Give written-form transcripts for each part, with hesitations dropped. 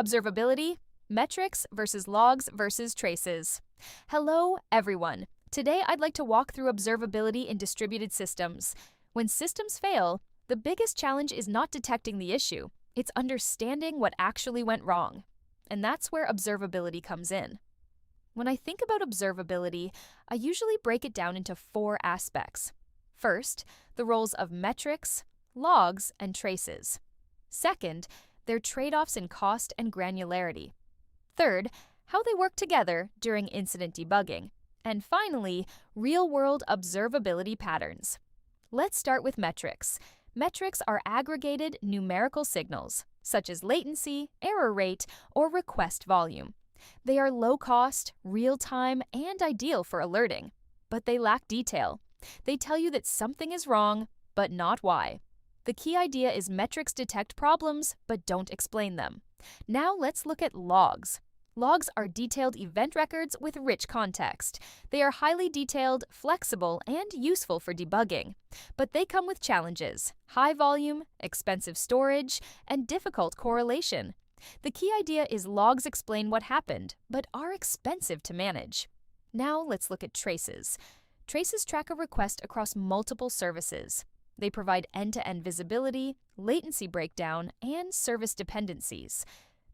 Observability, metrics versus logs versus traces. Hello, everyone. Today, I'd like to walk through observability in distributed systems. When systems fail, the biggest challenge is not detecting the issue. It's understanding what actually went wrong. And that's where observability comes in. When I think about observability, I usually break it down into 4 aspects. First, the roles of metrics, logs, and traces. Second, their trade-offs in cost and granularity. Third, how they work together during incident debugging. And finally, real-world observability patterns. Let's start with metrics. Metrics are aggregated numerical signals, such as latency, error rate, or request volume. They are low-cost, real-time, and ideal for alerting, but they lack detail. They tell you that something is wrong, but not why. The key idea is metrics detect problems, but don't explain them. Now let's look at logs. Logs are detailed event records with rich context. They are highly detailed, flexible, and useful for debugging. But they come with challenges: high volume, expensive storage, and difficult correlation. The key idea is logs explain what happened, but are expensive to manage. Now let's look at traces. Traces track a request across multiple services. They provide end-to-end visibility, latency breakdown, and service dependencies.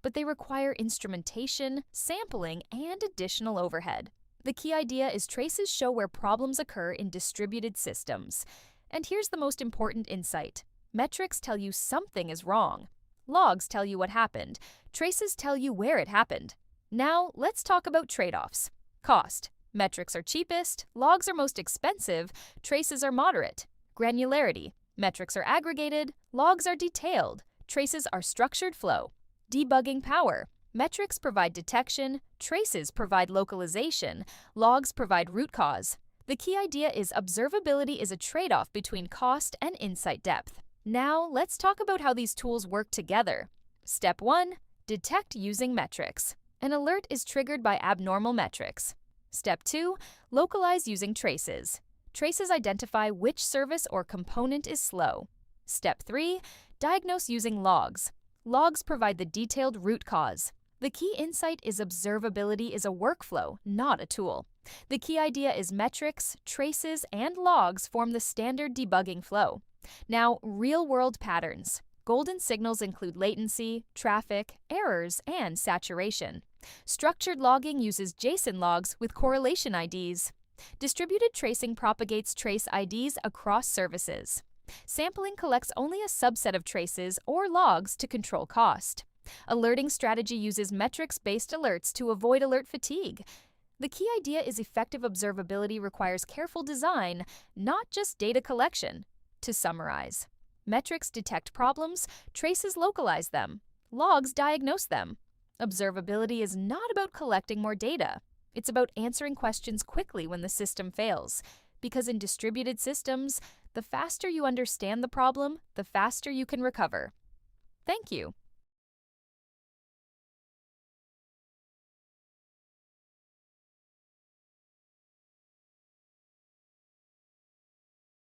But they require instrumentation, sampling, and additional overhead. The key idea is traces show where problems occur in distributed systems. And here's the most important insight. Metrics tell you something is wrong. Logs tell you what happened. Traces tell you where it happened. Now, let's talk about trade-offs. Cost. Metrics are cheapest, logs are most expensive, traces are moderate. Granularity. Metrics are aggregated, logs are detailed, traces are structured flow. Debugging power. Metrics provide detection, traces provide localization, logs provide root cause. The key idea is observability is a trade-off between cost and insight depth. Now, let's talk about how these tools work together. Step 1. Detect using metrics. An alert is triggered by abnormal metrics. Step 2. Localize using traces. Traces identify which service or component is slow. Step 3. Diagnose using logs. Logs provide the detailed root cause. The key insight is observability is a workflow, not a tool. The key idea is metrics, traces, and logs form the standard debugging flow. Now, real-world patterns. Golden signals include latency, traffic, errors, and saturation. Structured logging uses JSON logs with correlation IDs. Distributed tracing propagates trace IDs across services. Sampling collects only a subset of traces or logs to control cost. Alerting strategy uses metrics-based alerts to avoid alert fatigue. The key idea is effective observability requires careful design, not just data collection. To summarize, metrics detect problems, traces localize them, logs diagnose them. Observability is not about collecting more data. It's about answering questions quickly when the system fails. Because in distributed systems, the faster you understand the problem, the faster you can recover. Thank you.